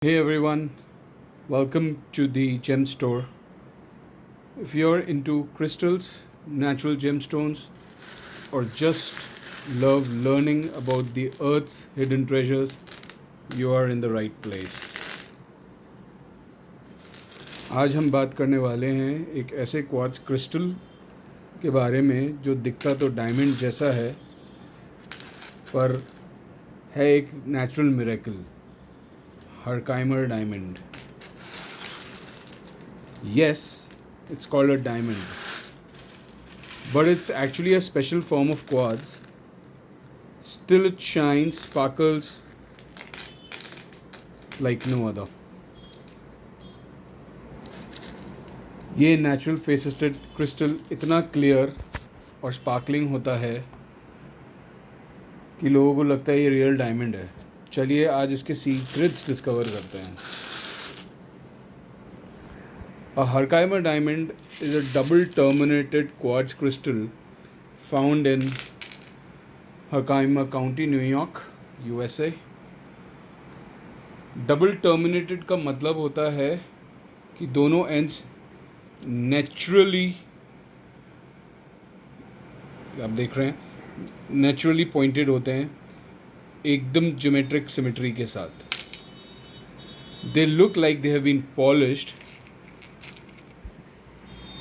Hey everyone, welcome to the Gem Store. If you're into crystals, natural gemstones, or just love learning about the Earth's hidden treasures, you are in the right place. आज हम बात करने वाले हैं एक ऐसे quartz crystal के बारे में जो दिखता तो डायमंड जैसा है पर है एक natural miracle, Herkimer diamond. Yes, it's called a diamond, but it's actually a special form of quartz. Still, it shines, sparkles like no other. ये नेचुरल फेसेटेड क्रिस्टल इतना क्लियर और स्पार्कलिंग होता है कि लोगों को लगता है ये रियल डायमंड है. चलिए आज इसके सीक्रेट्स डिस्कवर करते हैं. A Herkimer diamond is a double terminated quartz crystal found in Herkimer County, New York, USA. Double terminated का मतलब होता है कि दोनों एंड्स नेचुरली, आप देख रहे हैं, नेचुरली पॉइंटेड होते हैं एकदम ज्योमेट्रिक सिमेट्री के साथ. They look like they have been polished,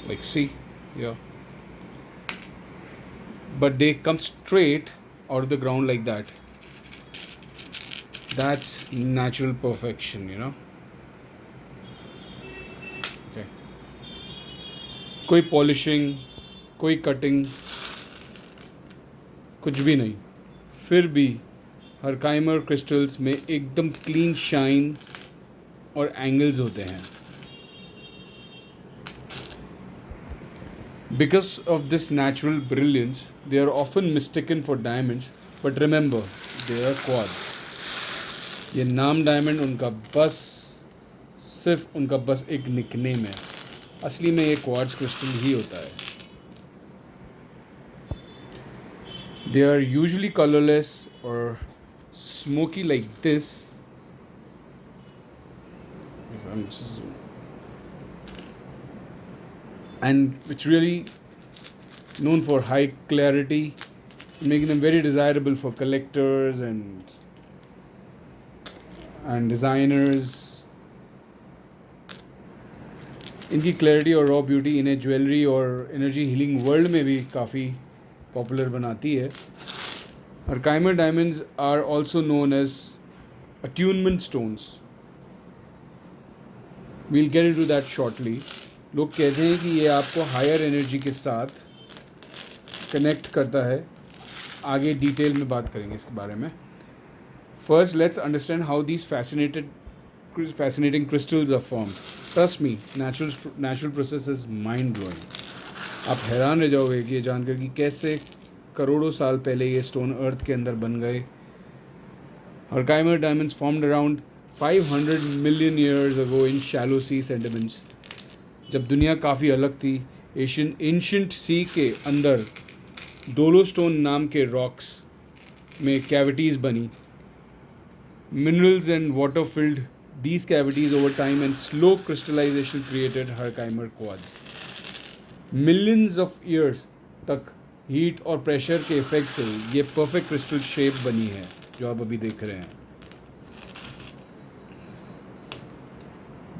like see, yeah, but they come straight out of the ground like that. That's natural perfection, you know. Okay, कोई पॉलिशिंग, कोई cutting, कुछ भी नहीं, फिर भी हरकाइमर क्रिस्टल्स में एकदम क्लीन शाइन और एंगल्स होते हैं. Because of this natural brilliance, they are often mistaken for diamonds, but remember, they are quartz. ये नाम डायमंड उनका बस एक निकनेम है. असली में ये क्वार्ट्ज क्रिस्टल ही होता है. They are usually colorless or smoky like this. If I'm just, and it's really known for high clarity, making them very desirable for collectors and designers. इनकी क्लैरिटी और रॉ ब्यूटी इन्हें jewellery और energy healing world में भी काफ़ी popular बनाती है. Herkimer diamonds are also known as attunement stones. We'll get into that shortly. लोग कहते हैं कि ये आपको हायर एनर्जी के साथ कनेक्ट करता है. आगे डिटेल में बात करेंगे इसके बारे में. First let's understand how these fascinating crystals are formed. Trust me, natural process is mind blowing. आप हैरान रह जाओगे कि ये जानकर कि कैसे करोड़ों साल पहले ये स्टोन अर्थ के अंदर बन गए. Herkimer diamonds formed around 500 million years ago in shallow sea sediments. जब दुनिया काफ़ी अलग थी, एंशिएंट सी के अंदर डोलोस्टोन नाम के रॉक्स में कैविटीज़ बनी. Minerals and water field these cavities over time and slow crystallization created Herkimer quartz. Millions of years तक हीट और प्रेशर के इफेक्ट से ये परफेक्ट क्रिस्टल शेप बनी है जो आप अभी देख रहे हैं.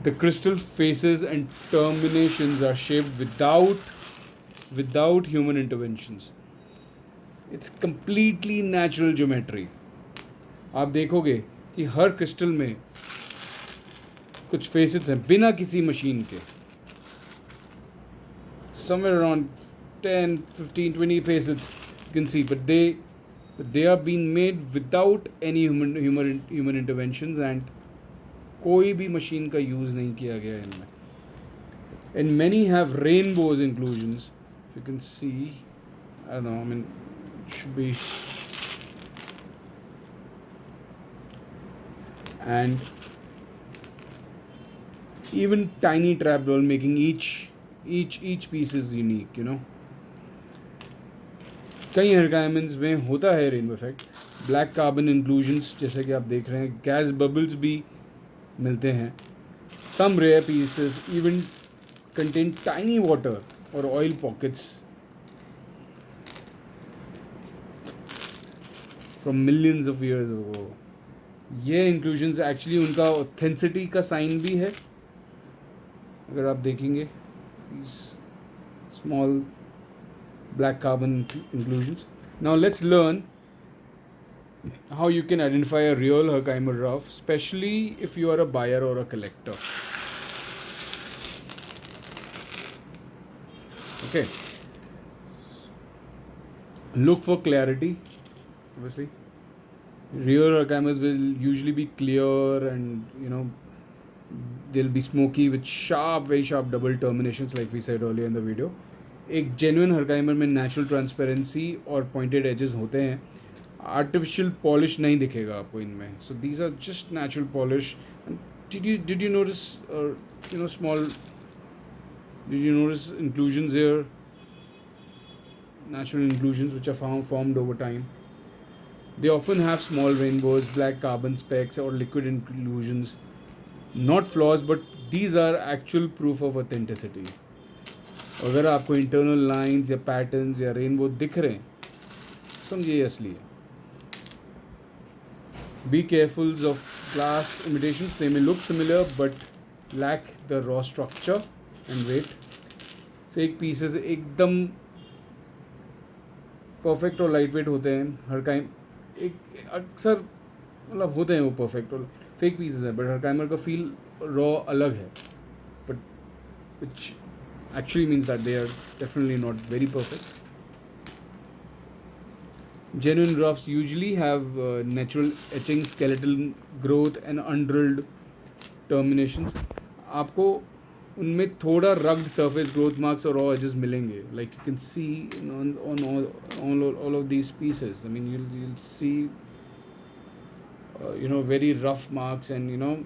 The crystal faces and terminations are shaped without human interventions. It's completely natural geometry. आप देखोगे कि हर क्रिस्टल में कुछ फेसेस हैं बिना किसी मशीन के. Somewhere around 10, 15, 20 faces you can see, but they are being made without any human interventions and कोई भी मशीन का यूज़ नहीं किया गया इनमें. And many have rainbows inclusions. If you can see, I don't know, I mean, it should be, and even tiny trapdoor making each piece is unique, you know. कई हरकाइमंस में होता है rainbow effect. Black carbon inclusions जैसे कि आप देख रहे हैं. गैस बबल्स भी मिलते हैं. Some rare pieces even contain tiny water or oil pockets from millions of years ago. ये इंक्लूजन्स एक्चुअली उनका ऑथेंसिटी का साइन भी है. अगर आप देखेंगे small black carbon inclusions. Now let's learn how you can identify a real Herkimer rough, especially if you are a buyer or a collector. Okay. Look for clarity. Obviously, real Herkimers will usually be clear and they'll be smoky with sharp, very sharp double terminations, like we said earlier in the video. एक genuine Herkimer में natural transparency और pointed edges होते हैं. Artificial polish नहीं दिखेगा आपको इनमें. So these are just natural polish. Did you notice small, did you notice inclusions here, natural inclusions which are formed over time? They often have small rainbows, black carbon specks or liquid inclusions. Not flaws, but these are actual proof of authenticity. अगर आपको internal lines या patterns या rainbow दिख रहे हैं, समझिए ये असली है. Be careful of glass imitations. They may look similar but lack the raw structure and weight. Fake pieces एकदम perfect और lightweight होते हैं. Herkimer एक अक्सर मतलब होते हैं वो perfect और fake pieces हैं, but Herkimer का feel raw अलग है, but which actually means that they are definitely not very perfect. Genuine roughs usually have natural etching, skeletal growth and undrilled terminations. आपको उनमें थोड़ा rugged surface growth marks और raw edges मिलेंगे. Like you can see on all of these pieces. I mean you'll see very rough marks and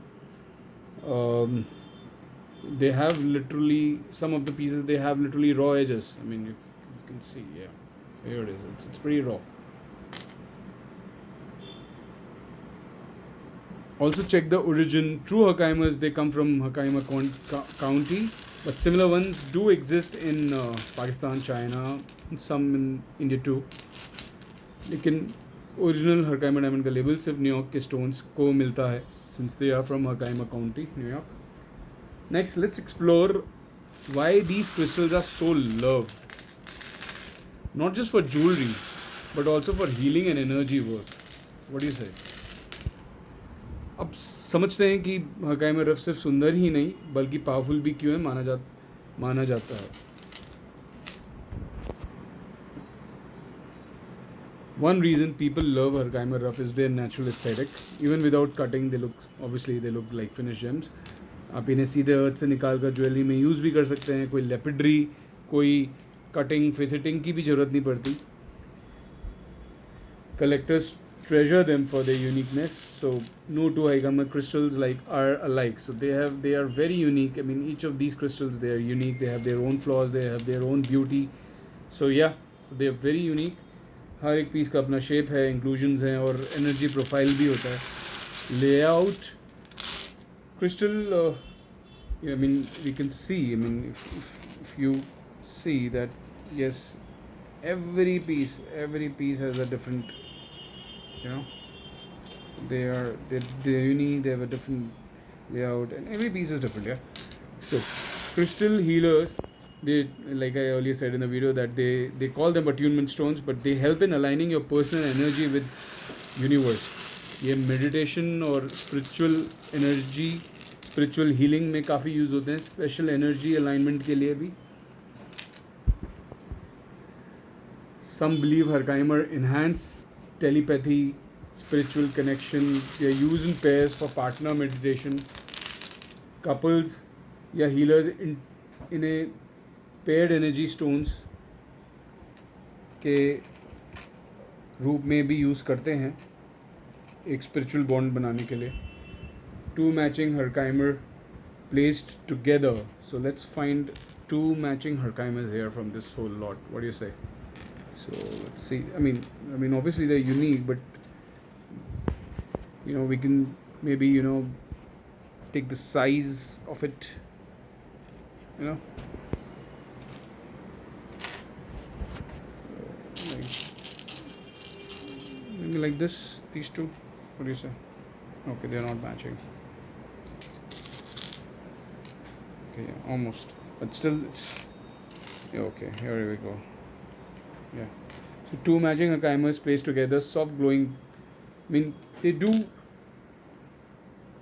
they have literally, some of the pieces they have literally raw edges. I mean you can see, yeah, here it is. It's pretty raw. Also check the origin. True Herkimers, they come from Herkimer County, but similar ones do exist in Pakistan, China, some in India too. लेकिन original Herkimer diamond का label सिर्फ New York के stones को मिलता है, since they are from Herkimer County, New York. Next, let's explore why these crystals are so loved. Not just for jewelry, but also for healing and energy work. What do you say? अब समझते हैं कि Herkimer rough सिर्फ सुंदर ही नहीं बल्कि powerful भी क्यों है माना जाता है. One reason people love Herkimer rough is their natural aesthetic. Even without cutting, they look like finished gems. आप इन्हें सीधे अर्थ से निकाल कर ज्वेलरी में यूज़ भी कर सकते हैं. कोई लेपिड्री, कोई कटिंग फिसिटिंग की भी ज़रूरत नहीं पड़ती. Collectors treasure them for their uniqueness. So no two Herkimer crystals are alike. So they are very unique. I mean, each of these crystals, they are unique. They have their own flaws. They have their own beauty. So yeah, so they are very unique. हर एक piece का अपना shape है, inclusions हैं और energy profile भी होता है. Layout crystal, I mean, we can see. I mean, if you see that, yes, every piece has a different. They're unique. They have a different layout, and every piece is different. Yeah. So, crystal healers, they, like I earlier said in the video, that they call them attunement stones, but they help in aligning your personal energy with universe. ये meditation और spiritual healing में काफ़ी use होते हैं. Special energy alignment के लिए भी. Some believe Herkimer enhance telepathy, spiritual connection. They are used in pairs for partner meditation. Couples या healers इन्हें paired energy stones के रूप में भी यूज़ करते हैं एक spiritual bond बनाने के लिए. Two matching Herkimer placed together. So let's find two matching Herkimers here from this whole lot. What do you say? So let's see. I mean, obviously they're unique, but we can maybe take the size of it, you know, like, maybe like this, these two. What do you say? Okay, they're not matching. Okay, yeah, almost, but still it's yeah, okay, here we go. Yeah, so two matching Herkimers placed together, soft glowing. I mean, they do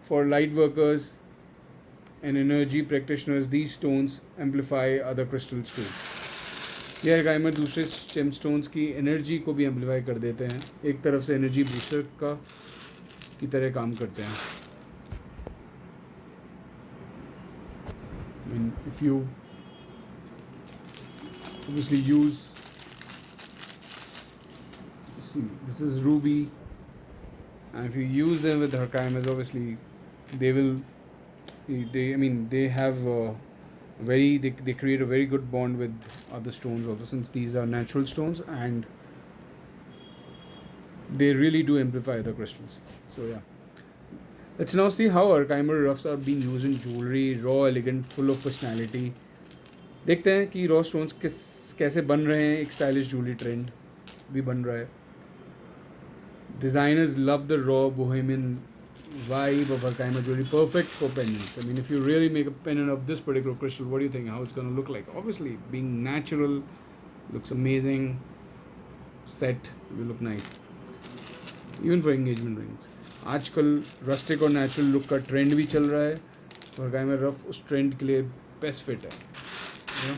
for light workers and energy practitioners. These stones amplify other crystals too. ये Herkimer दूसरे gemstones की energy को भी amplify कर देते हैं, एक तरफ से एनर्जी बूस्टर का की तरह काम करते हैं. I mean, if you obviously use, see, this is ruby, and if you use them with Herkimers, obviously they will, they have they create a very good bond with other stones also, since these are natural stones and they really do amplify the crystals. So yeah, let's now see how Herkimer roughs are being used in jewelry. Raw, elegant, full of personality. देखते हैं कि raw stones कैसे बन रहे हैं. एक stylish jewellery trend भी बन रहा है. Designers love the raw bohemian vibe of Herkimer jewelry, perfect for pendants. I mean, if you really make a pendant of this particular crystal, what do you think? How it's going to look like? Obviously, being natural, looks amazing. Set will look nice. Even for engagement rings. आजकल rustic और natural look का trend भी चल रहा है. Herkimer rough उस trend के लिए best fit है. You know?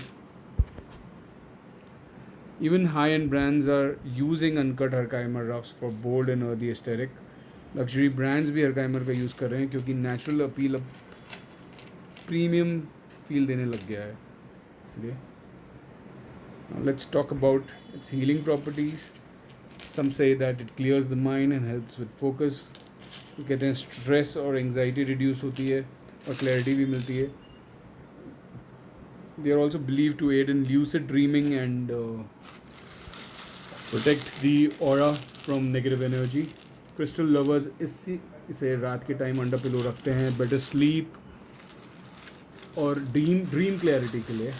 Even high-end brands are using uncut Herkimer roughs for bold and earthy aesthetic. Luxury brands भी Herkimer का यूज़ कर रहे हैं क्योंकि natural appeal अब premium feel देने लग गया है, इसलिए. Now let's talk about its healing properties. Some say that it clears the mind and helps with focus. तो कहते हैं stress और anxiety reduce होती है और clarity भी मिलती है. They are also believed to aid in lucid dreaming and protect the aura from negative energy. Crystal lovers इसे रात के टाइम अंडर पिलो रखते हैं better sleep और dream clarity के लिए.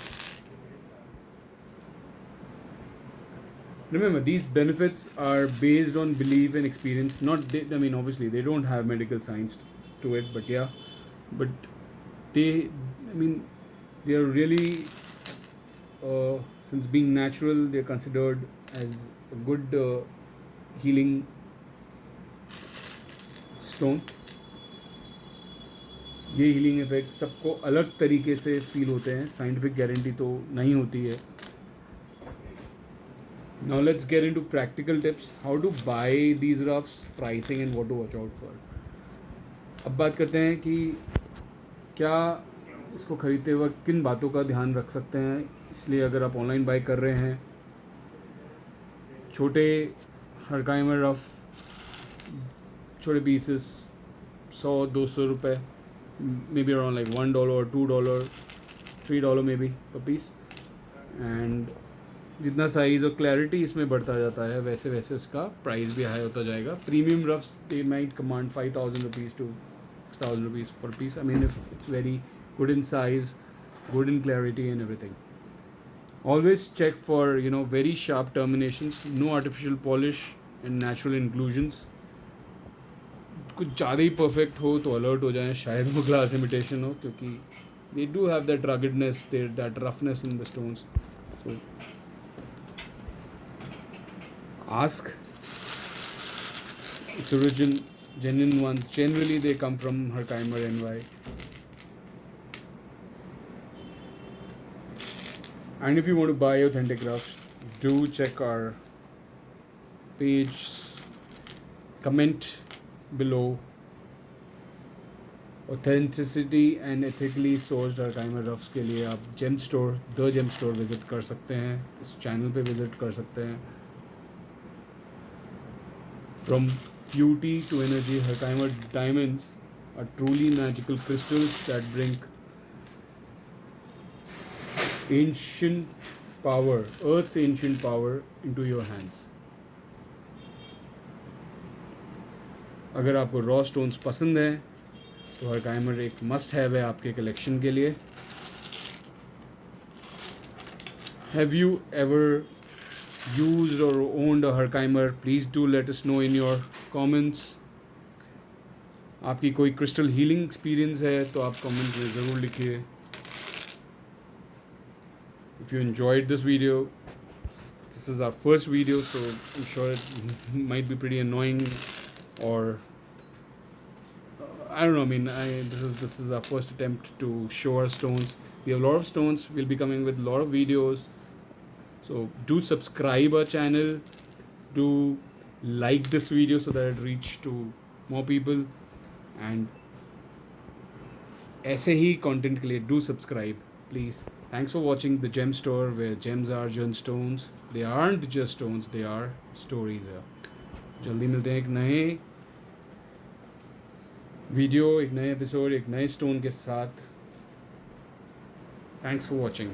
Remember, these benefits are based on belief and experience. Obviously they don't have medical science to it, but yeah, but they are really, since being natural, they are considered as a good healing stone. ये healing effect सबको अलग तरीके से feel होते हैं, scientific guarantee तो नहीं होती है. Now let's get into practical tips. How to buy these roughs, pricing and what to watch out for. अब बात करते हैं कि क्या इसको ख़रीदते वक्त किन बातों का ध्यान रख सकते हैं. इसलिए अगर आप ऑनलाइन बाय कर रहे हैं, छोटे Herkimer रफ, छोटे पीसेस 100-200 रुपये, may be around like $1 $2 $3 may be पर पीस. एंड जितना साइज़ और क्लैरिटी इसमें बढ़ता जाता है, वैसे वैसे उसका प्राइस भी हाई होता जाएगा. Premium ruffs they might command 5,000 rupees to 6,000 rupees for a piece. I mean, if it's very good in size, good in clarity and everything. Always check for very sharp terminations, no artificial polish and natural inclusions. कुछ ज़्यादा ही perfect हो तो alert हो जाएं, शायद वो glass imitation हो, क्योंकि they do have that ruggedness, that roughness in the stones. So ask its origin, genuine ones. Generally they come from Herkimer NY. And if you want to buy authentic roughs, do check our page, comment below. Authenticity and ethically sourced Herkimer roughs के लिए आप gem store, the gem store visit कर सकते हैं, इस channel पे visit कर सकते हैं. From beauty to energy, Herkimer diamonds are truly magical crystals that bring ancient power, Earth's ancient power into your hands. अगर आपको रॉ स्टोन्स पसंद हैं तो हरकाइमर एक मस्ट हैव है आपके कलेक्शन के लिए. Have you ever used or owned a Herkimer? Please do let us know in your comments. आपकी कोई क्रिस्टल हीलिंग एक्सपीरियंस है तो आप कमेंट में ज़रूर लिखिए. If you enjoyed this video, this is our first video, so I'm sure it might be pretty annoying, or I don't know. I mean, this is our first attempt to show our stones. We have a lot of stones. We'll be coming with a lot of videos. So do subscribe our channel. Do like this video so that it reach to more people. And ऐसे ही content के लिए do subscribe, please. Thanks for watching the Gem Store, where gems are just stones. They aren't just stones, they are stories. जल्दी मिलते हैं एक नए video, एक नए एपिसोड, एक नए स्टोन के साथ. Thanks for watching.